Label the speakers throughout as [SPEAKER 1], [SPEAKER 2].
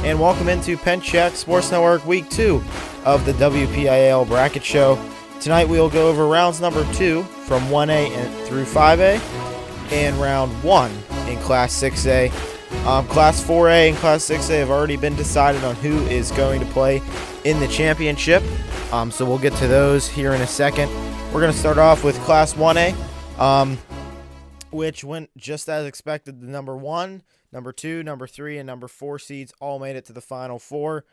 [SPEAKER 1] and welcome into Penn Check Sports Network Week 2 of the WPIAL Bracket Show. Tonight we will go over rounds number 2 from 1A through 5A and round 1 in Class 6A. Class 4A and Class 6A have already been decided on who is going to play in the championship, so we'll get to those here in a second. We're going to start off with Class 1A, which went just as expected. The number 1, number 2, number 3, and number 4 seeds all made it to the Final Four.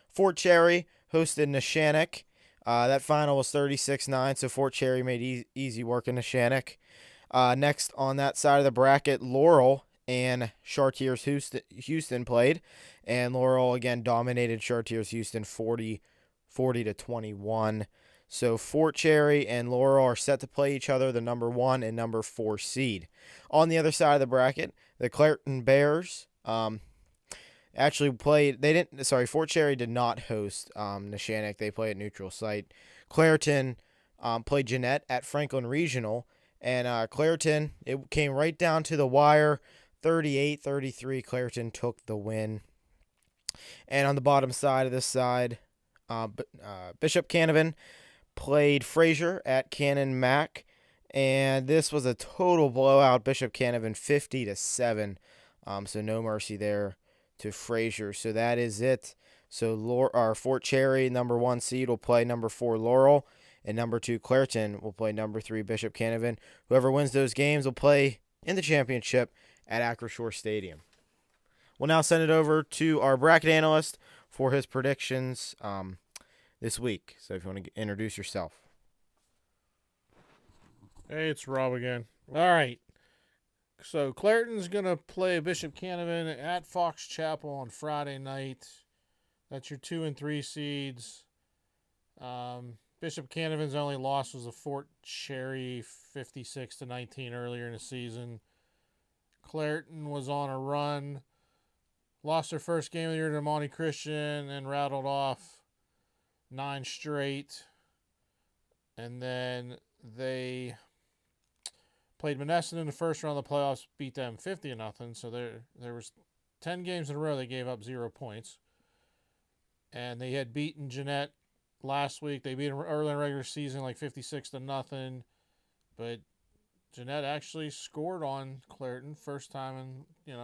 [SPEAKER 1] Fort Cherry hosted Neshannock. That final was 36-9, so Fort Cherry made easy work in Neshannock. Next on that side of the bracket, Laurel and Chartiers Houston played, and Laurel again dominated Chartiers Houston 40-21. So Fort Cherry and Laurel are set to play each other, the number 1 and number 4 seed. On the other side of the bracket, the Clairton Bears actually played. Fort Cherry did not host Neshannock. They play at neutral site. Clairton played Jeanette at Franklin Regional, and Clairton, it came right down to the wire. 38-33, Clairton took the win. And on the bottom side of this side, Bishop Canavan played Fraser at Cannon Mac, and this was a total blowout. Bishop Canavan 50-7, so no mercy there to Fraser. So that is it. So Fort Cherry, number 1 seed, will play number 4 Laurel, and number 2 Clairton will play number 3 Bishop Canavan. Whoever wins those games will play in the championship at Acroshore Stadium. We'll now send it over to our bracket analyst for his predictions this week. So if you want to introduce yourself.
[SPEAKER 2] Hey, it's Rob again. All right. So Clairton's going to play Bishop Canavan at Fox Chapel on Friday night. That's your 2 and 3 seeds. Bishop Canavan's only loss was a Fort Cherry 56-19 earlier in the season. Clairton was on a run, lost their first game of the year to Monty Christian, and rattled off 9 straight. And then they played Monessen in the first round of the playoffs, beat them 50-0. So there was 10 games in a row they gave up 0 points. And they had beaten Jeanette last week. They beat them early in the regular season, like 56-0. But Jeanette actually scored on Clairton first time in,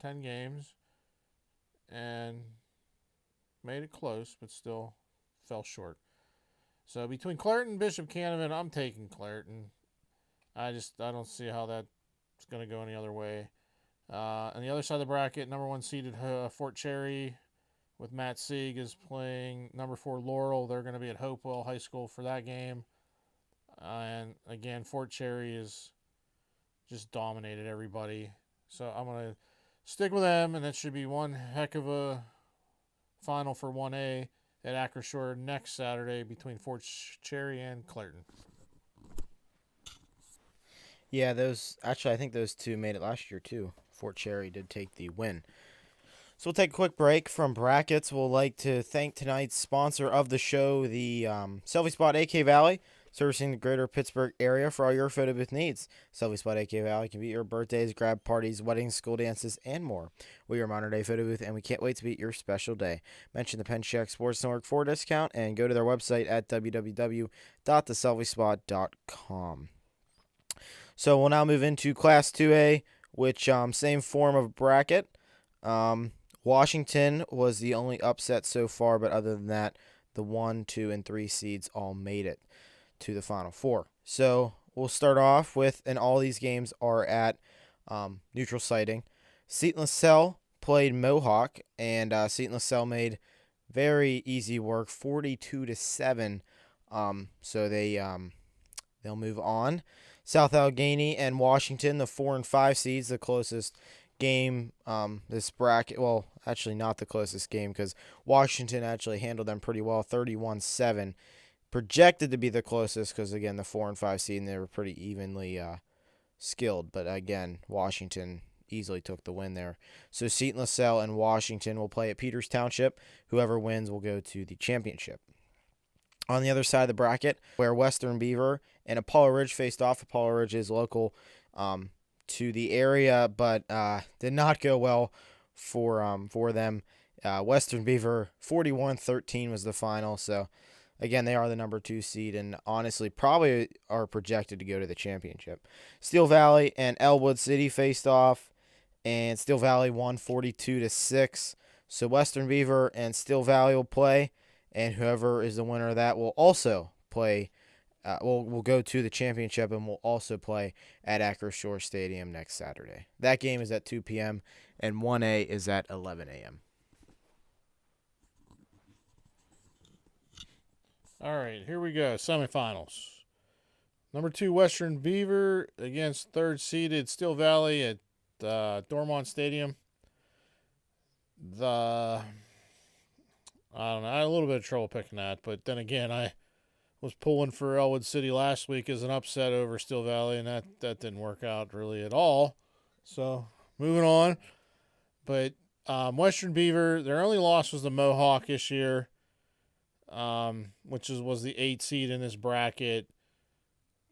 [SPEAKER 2] 10 games. And made it close, but still fell short. So between Clairton and Bishop Canavan, I'm taking Clairton. I don't see how that's going to go any other way. On the other side of the bracket, number 1 seeded Fort Cherry with Matt Sieg is playing number 4 Laurel. They're going to be at Hopewell High School for that game. And again, Fort Cherry is just dominated everybody. So I'm going to stick with them, and that should be one heck of a final for 1A at Acroshore next Saturday between Fort Cherry and Clairton.
[SPEAKER 1] Yeah, I think those two made it last year too. Fort Cherry did take the win. So we'll take a quick break from brackets. We'll like to thank tonight's sponsor of the show, the Selfie Spot AK Valley, servicing the greater Pittsburgh area for all your photo booth needs. Selfie Spot AK Valley can be your birthdays, grad parties, weddings, school dances, and more. We are modern day photo booth, and we can't wait to be your special day. Mention the Penn Check Sports Network for a discount, and go to their website at www.theselfiespot.com. So we'll now move into Class 2A, which same form of bracket. Washington was the only upset so far, but other than that, the 1, 2, and 3 seeds all made it to the Final Four. So we'll start off with, and all these games are at neutral siting. Seton LaSalle played Mohawk, and Seton LaSalle made very easy work, 42-7. So they'll move on. South Allegheny and Washington, the 4 and 5 seeds, the closest game this bracket. Well, actually not the closest game, because Washington actually handled them pretty well, 31-7. Projected to be the closest because, again, the 4 and 5 seed, and they were pretty evenly skilled. But, again, Washington easily took the win there. So Seton LaSalle and Washington will play at Peters Township. Whoever wins will go to the championship. On the other side of the bracket, where Western Beaver and Apollo Ridge faced off. Apollo Ridge is local to the area, but did not go well for them. Western Beaver 41-13 was the final. So again, they are the number 2 seed and honestly probably are projected to go to the championship. Steel Valley and Elwood City faced off, and Steel Valley won 42-6. So Western Beaver and Steel Valley will play, and whoever is the winner of that will also play. Will go to the championship and will also play at Acroshore Stadium next Saturday. That game is at 2 p.m. and 1A is at 11 a.m.
[SPEAKER 2] All right, here we go. Semifinals. Number 2 Western Beaver against third seeded Steel Valley at Dormont Stadium. I don't know. I had a little bit of trouble picking that, but then again, I was pulling for Elwood City last week as an upset over Steel Valley, and that didn't work out really at all. So moving on, but Western Beaver, their only loss was the Mohawk this year, which was the 8 seed in this bracket.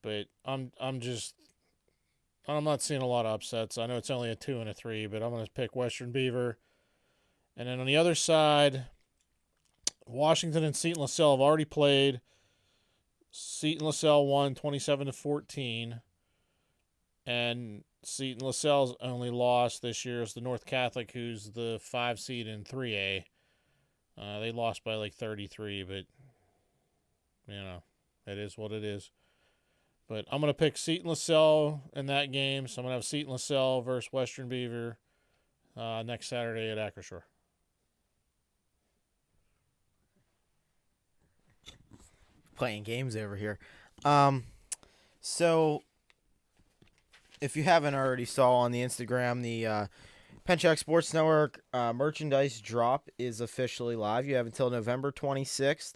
[SPEAKER 2] But I'm not seeing a lot of upsets. I know it's only a 2 and a 3, but I'm going to pick Western Beaver. And then on the other side, Washington and Seton LaSalle have already played. Seton LaSalle won 27-14, and Seton LaSalle's only loss this year is the North Catholic, who's the 5 seed in 3A. They lost by like 33, but it is what it is. But I'm going to pick Seton LaSalle in that game, so I'm going to have Seton LaSalle versus Western Beaver next Saturday at Acroshore.
[SPEAKER 1] Playing games over here. So if you haven't already saw on the Instagram, the Penchak Sports Network merchandise drop is officially live. You have until November 26th.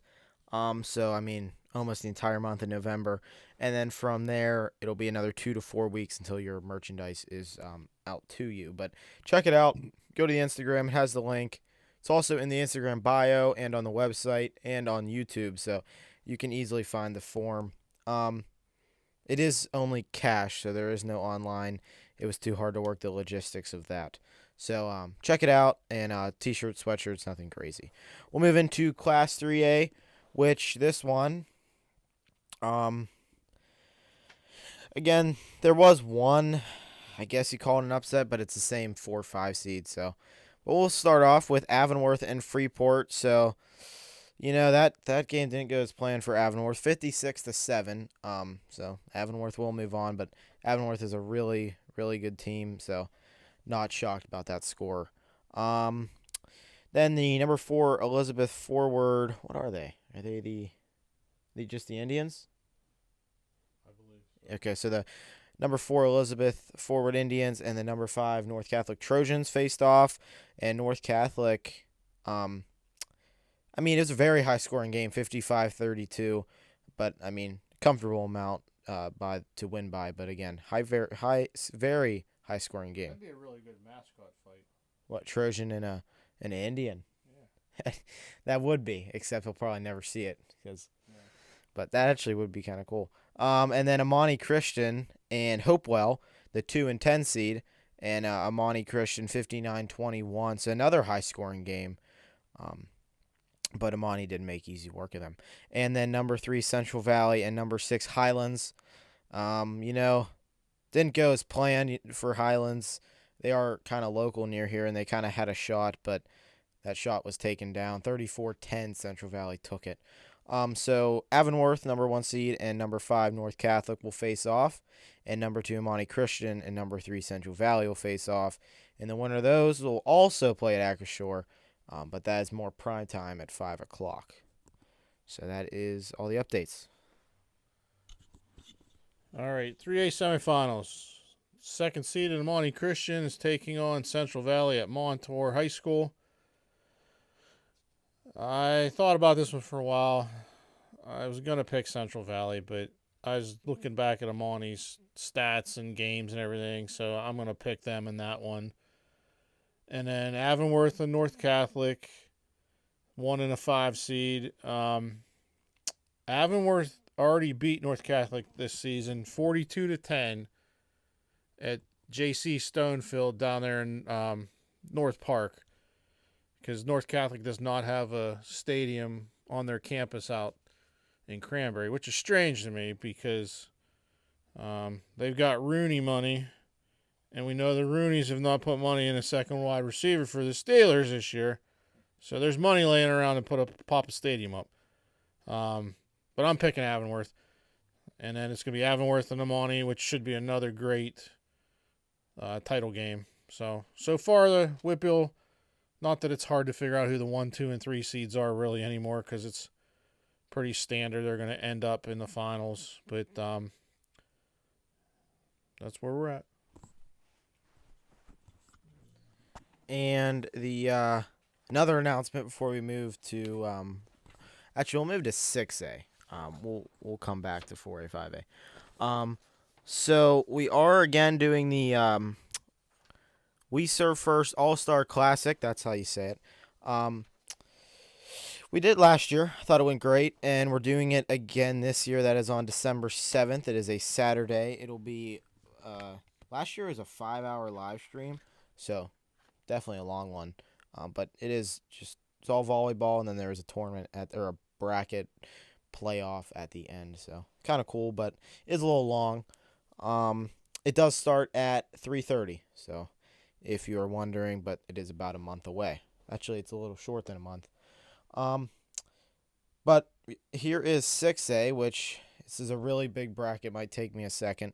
[SPEAKER 1] So I mean, almost the entire month of November, and then from there it'll be another 2 to 4 weeks until your merchandise is out to you. But check it out. Go to the Instagram. It has the link. It's also in the Instagram bio and on the website and on YouTube. So you can easily find the form. It is only cash, so there is no online. It was too hard to work the logistics of that. So check it out, and t-shirts, sweatshirts, nothing crazy. We'll move into Class 3A, which this one, again, there was one, I guess you call it an upset, but it's the same 4-5 seed. So, but we'll start off with Avonworth and Freeport. So, that game didn't go as planned for Avonworth, 56-7. So Avonworth will move on, but Avonworth is a really, really good team, so not shocked about that score. Then the number 4 Elizabeth forward, what are they? Are they just the Indians?
[SPEAKER 2] I believe so.
[SPEAKER 1] Okay, so the number 4 Elizabeth forward Indians and the number 5 North Catholic Trojans faced off, and North Catholic, it was a very high-scoring game, 55-32, but comfortable amount to win by. But again, very high-scoring game.
[SPEAKER 2] That'd be a really good mascot fight.
[SPEAKER 1] What, Trojan and an Indian? Yeah, that would be. Except he'll probably never see it But that actually would be kind of cool. And then Amani Christian and Hopewell, the 2 and 10 seed, and Amani Christian 59-21. So another high-scoring game. But Amani did make easy work of them. And then number 3, Central Valley, and number 6, Highlands. Didn't go as planned for Highlands. They are kind of local near here, and they kind of had a shot, but that shot was taken down. 34-10, Central Valley took it. So Avonworth, number 1 seed, and number 5, North Catholic will face off. And number 2, Amani Christian, and number 3, Central Valley will face off. And the winner of those will also play at Acroshore. But that is more prime time at 5 o'clock. So that is all the updates.
[SPEAKER 2] All right, 3A semifinals. Second seeded Amani Christian is taking on Central Valley at Montour High School. I thought about this one for a while. I was going to pick Central Valley, but I was looking back at Amani's stats and games and everything, so I'm going to pick them in that one. And then Avonworth and North Catholic, 1 and a 5 seed. Avonworth already beat North Catholic this season, 42-10 at J.C. Stonefield down there in North Park. because North Catholic does not have a stadium on their campus out in Cranberry, which is strange to me because they've got Rooney money, and we know the Rooneys have not put money in a second wide receiver for the Steelers this year. So there's money laying around to pop a stadium up. But I'm picking Avonworth. And then it's going to be Avonworth and Amani, which should be another great title game. So far, the WPIAL, not that it's hard to figure out who the 1, 2, and 3 seeds are really anymore because it's pretty standard. They're going to end up in the finals. But that's where we're at.
[SPEAKER 1] And the another announcement before we move to actually we'll move to 6A. We'll come back to 4A, 5A. So we are again doing the We Serve First All-Star Classic. That's how you say it. We did last year. I thought it went great, and we're doing it again this year. That is on December 7th. It is a Saturday. It'll be last year was a 5-hour live stream, so definitely a long one. But it's all volleyball, and then there is a tournament or a bracket playoff at the end. So kind of cool, but it's a little long. It does start at 3:30. So if you are wondering, but it is about a month away. Actually, it's a little short than a month. But here is 6A, which this is a really big bracket. Might take me a second.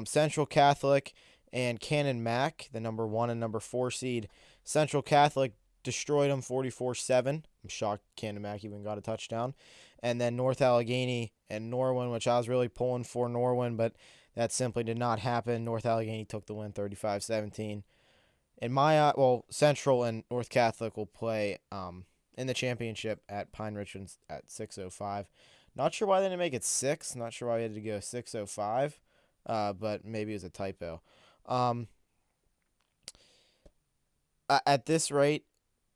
[SPEAKER 1] Central Catholic and Cannon Mac, the number 1 and number 4 seed. Central Catholic destroyed them 44-7. I'm shocked Cannon Mac even got a touchdown. And then North Allegheny and Norwin, which I was really pulling for Norwin, but that simply did not happen. North Allegheny took the win 35-17. In my Central and North Catholic will play in the championship at Pine Richlands at 6:05. Not sure why they didn't make it 6. Not sure why we had to go 6:05, but maybe it was a typo. At this rate,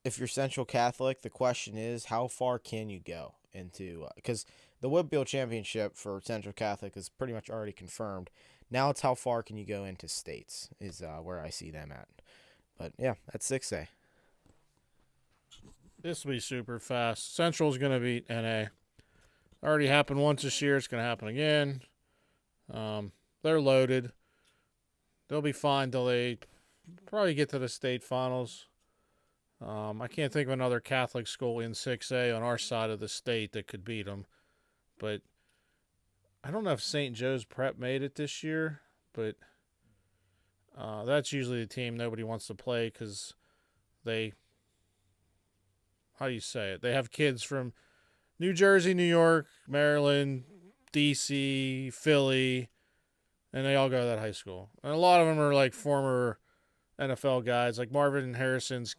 [SPEAKER 1] if you're Central Catholic, the question is how far can you go into because the WPIAL championship for Central Catholic is pretty much already confirmed. Now it's how far can you go into states is where I see them at. But yeah, that's 6A.
[SPEAKER 2] This will be super fast. Central's going to beat NA. Already happened once this year. It's going to happen again. They're loaded. They'll be fine till they probably get to the state finals. I can't think of another Catholic school in 6A on our side of the state that could beat them. But I don't know if St. Joe's Prep made it this year, but that's usually the team nobody wants to play because they, how do you say it? They have kids from New Jersey, New York, Maryland, D.C., Philly, and they all go to that high school. And a lot of them are like former NFL guys. Like Marvin Harrison's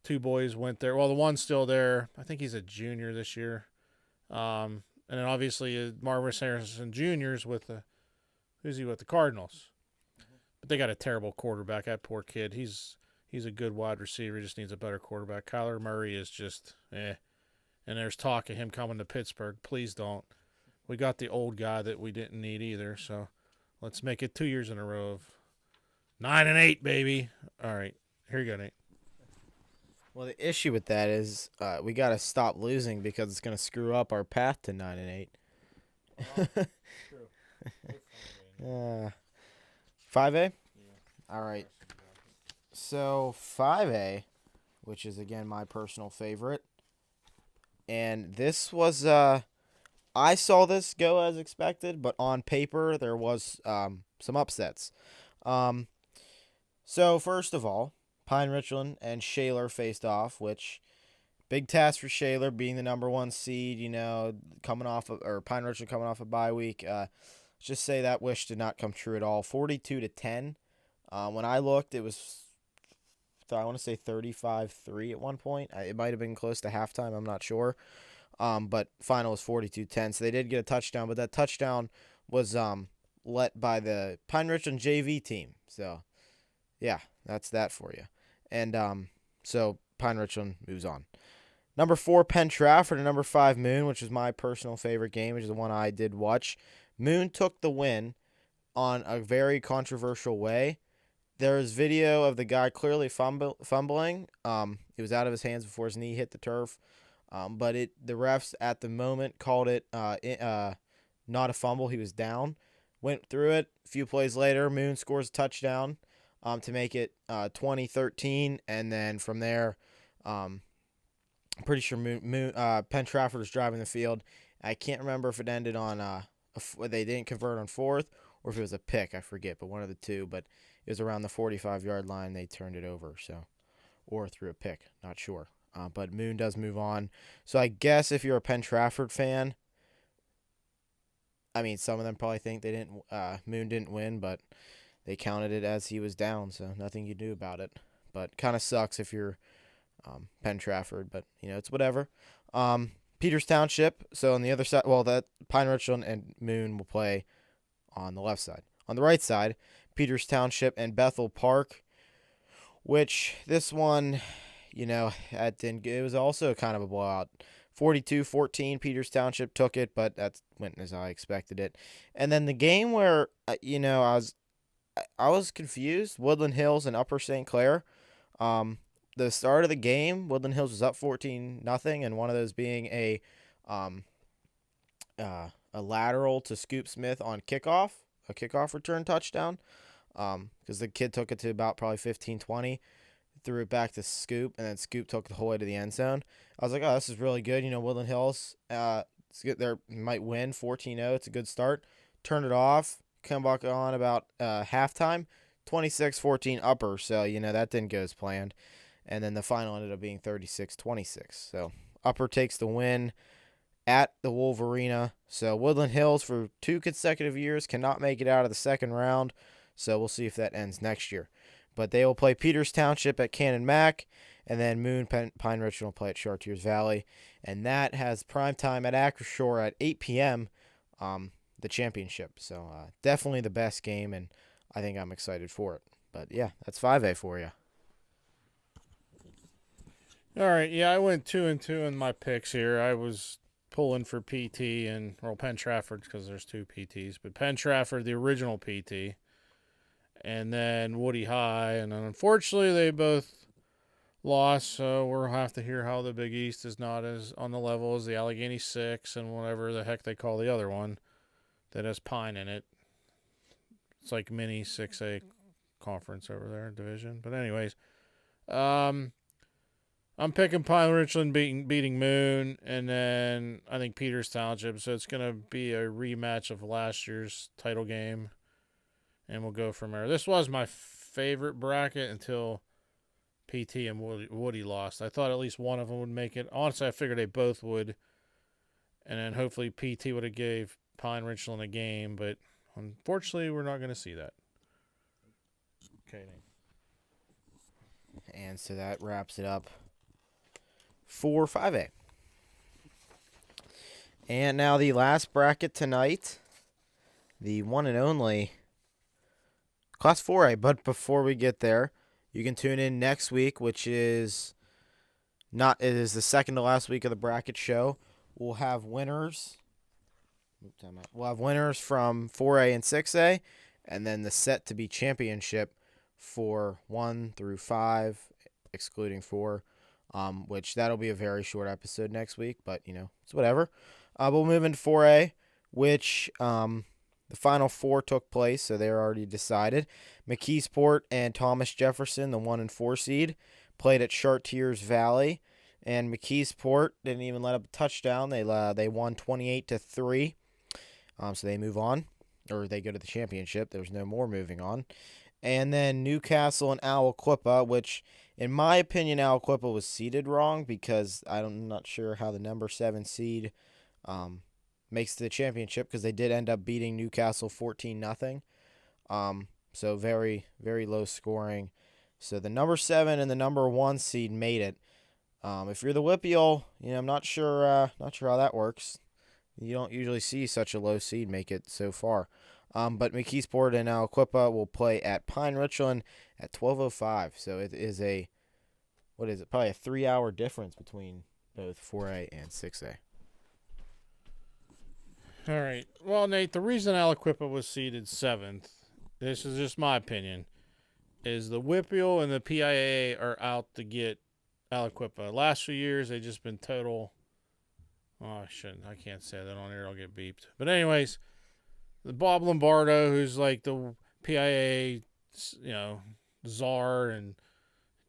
[SPEAKER 2] 2 boys went there. Well, the one's still there. I think he's a junior this year. And then obviously Marvin Harrison Jr.'s with the Cardinals. But they got a terrible quarterback. That poor kid. He's a good wide receiver. He just needs a better quarterback. Kyler Murray is just And there's talk of him coming to Pittsburgh. Please don't. We got the old guy that we didn't need either. So let's make it 2 years in a row of 9-8, baby. All right, here you go, Nate.
[SPEAKER 1] Well, the issue with that is we got to stop losing because it's going to screw up our path to 9-8.
[SPEAKER 2] True.
[SPEAKER 1] 5A?
[SPEAKER 2] Yeah.
[SPEAKER 1] All right. So 5A, which is, again, my personal favorite. And this was, I saw this go as expected, but on paper there was some upsets. So first of all, Pine Richland and Shaler faced off, which big task for Shaler being the number 1 seed, Pine Richland coming off a bye week. Just say that wish did not come true at all. 42-10. When I looked, it was, I want to say 35-3 at one point. It might have been close to halftime. I'm not sure. But final was 42-10. So they did get a touchdown, but that touchdown was let by the Pine Richland JV team. So, yeah, that's that for you. And so Pine Richland moves on. Number 4, Penn Trafford, and number 5, Moon, which is my personal favorite game, which is the one I did watch. Moon took the win on a very controversial way. There's video of the guy clearly fumbling. It was out of his hands before his knee hit the turf. But the refs at the moment called it not a fumble. He was down. Went through it. A few plays later, Moon scores a touchdown to make it 20-13. And then from there, I'm pretty sure Penn Trafford was driving the field. I can't remember if it ended on they didn't convert on fourth or if it was a pick. I forget, but one of the two. But it was around the 45-yard line. They turned it over, or through a pick. Not sure. But Moon does move on. So I guess if you're a Penn Trafford fan, I mean, some of them probably think Moon didn't win, but they counted it as he was down, so nothing you do about it. But kind of sucks if you're Penn Trafford, but it's whatever. Peters Township. So on the other side, that Pine Richland and Moon will play on the left side. On the right side, Peters Township and Bethel Park, which this one, it was also kind of a blowout. 42-14, Peters Township took it, but that went as I expected it. And then the game where, I was confused, Woodland Hills and Upper St. Clair. The start of the game, Woodland Hills was up 14-0, and one of those being a lateral to Scoop Smith on kickoff, a kickoff return touchdown, because the kid took it to about probably 15-20, threw it back to Scoop, and then Scoop took the whole way to the end zone. I was like, oh, this is really good. Woodland Hills, it's good. They might win 14-0. It's a good start. Turned it off. Come back on about halftime, 26-14 Upper. So, that didn't go as planned. And then the final ended up being 36-26. So Upper takes the win at the Wolverina. So Woodland Hills for 2 consecutive years cannot make it out of the second round. So we'll see if that ends next year. But they will play Peters Township at Cannon Mac, and then Moon Pine Richland will play at Chartiers Valley. And that has prime time at Acrashore at 8 p.m., the championship. So definitely the best game, and I think I'm excited for it. But, yeah, that's 5A for you.
[SPEAKER 2] All right, yeah, I went 2-2 in my picks here. I was pulling for PT and Penn Trafford because there's 2 PTs, but Penn Trafford, the original PT, and then Woody High, and then unfortunately they both lost. So we'll have to hear how the Big East is not as on the level as the Allegheny 6 and whatever the heck they call the other one that has Pine in it. It's like mini 6A conference over there, division. But anyways, I'm picking Pine Richland beating Moon, and then I think Peters Township. So it's going to be a rematch of last year's title game, and we'll go from there. This was my favorite bracket until PT and Woody lost. I thought at least one of them would make it. Honestly, I figured they both would, and then hopefully PT would have gave Pine Richland a game, but unfortunately, we're not going to see that. Okay, Nate.
[SPEAKER 1] And so that wraps it up for 5A. And now the last bracket tonight, the one and only Class 4A. But before we get there, you can tune in next week, which is it is the second to last week of the bracket show. We'll have winners. We'll have winners from 4A and 6A, and then the set to be championship for 1 through 5, excluding 4. Which that'll be a very short episode next week, but it's whatever. We'll move into 4A, which the final 4 took place, so they're already decided. McKeesport and Thomas Jefferson, the 1 and 4 seed, played at Chartiers Valley, and McKeesport didn't even let up a touchdown. They won 28-3, so they move on, or they go to the championship. There's no more moving on. And then Newcastle and Aliquippa, which, in my opinion, Aliquippa was seeded wrong because I'm not sure how the number 7 seed makes the championship because they did end up beating Newcastle 14-0. So very, very low scoring. So the number 7 and the number 1 seed made it. If you're the WPIAL, I'm not sure how that works. You don't usually see such a low seed make it so far. But McKeesport and Aliquippa will play at Pine Richland at 12:05. So it is probably a 3-hour difference between both 4A and 6A.
[SPEAKER 2] All right. Well, Nate, the reason Aliquippa was seeded 7th, this is just my opinion, is the WPIAL and the PIAA are out to get Aliquippa. Last few years, they've just been total. Oh, I shouldn't. I can't say that on here. I'll get beeped. But anyways, the Bob Lombardo, who's like the PIAA, czar and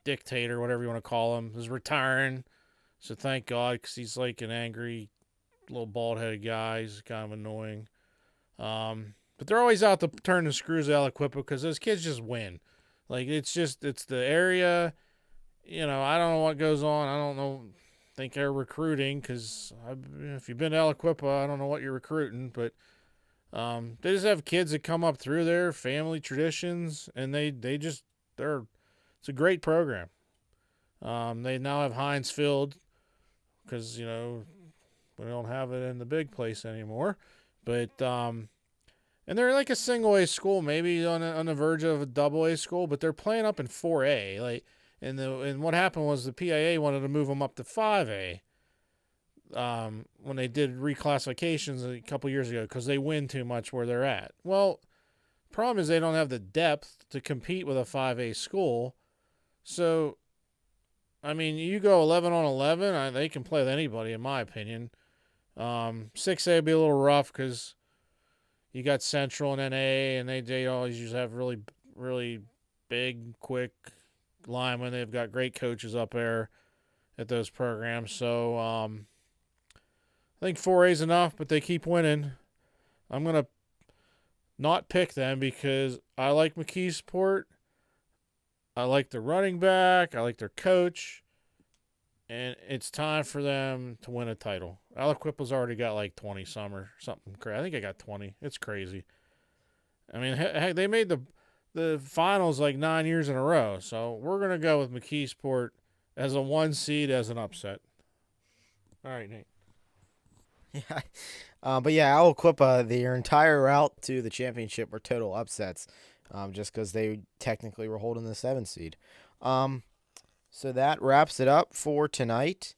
[SPEAKER 2] dictator, whatever you want to call him, is retiring. So thank God, because he's like an angry little bald-headed guy. He's kind of annoying. But they're always out to turn the screws out of Aliquippa because those kids just win. Like it's the area. I don't know what goes on. I don't know. Think they're recruiting because if you've been to Aliquippa, I don't know what you're recruiting, but they just have kids that come up through there, family traditions, and it's a great program. They now have Heinz Field because we don't have it in the big place anymore, but and they're like a single A school, maybe on the verge of a double A school, but they're playing up in 4A. Like, and what happened was the PIA wanted to move them up to 5A. When they did reclassifications a couple years ago because they win too much where they're at. Well, problem is they don't have the depth to compete with a 5A school. So, I mean, you go 11 on 11, they can play with anybody, in my opinion. 6A would be a little rough because you got Central and NA, and they always used to have really, really big, quick linemen. They've got great coaches up there at those programs. So, I think 4A is enough, but they keep winning. I'm going to not pick them because I like McKeesport. I like their running back. I like their coach. And it's time for them to win a title. Aliquippa's already got like 20 some or something. I think I got 20. It's crazy. I mean, heck, they made the finals like 9 years in a row. So we're going to go with McKeesport as a 1 seed as an upset. All right, Nate.
[SPEAKER 1] Yeah. But yeah, Aliquippa, their entire route to the championship were total upsets, just because they technically were holding the 7 seed. So that wraps it up for tonight.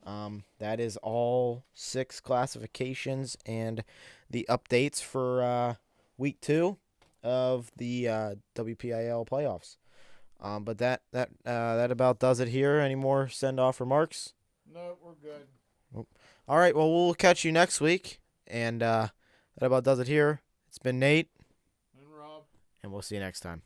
[SPEAKER 1] That is all 6 classifications and the updates for week 2 of the WPIAL playoffs. But that about does it here. Any more send-off remarks?
[SPEAKER 2] No, we're good.
[SPEAKER 1] All right, well, we'll catch you next week. And that about does it here. It's been Nate.
[SPEAKER 2] And Rob.
[SPEAKER 1] And we'll see you next time.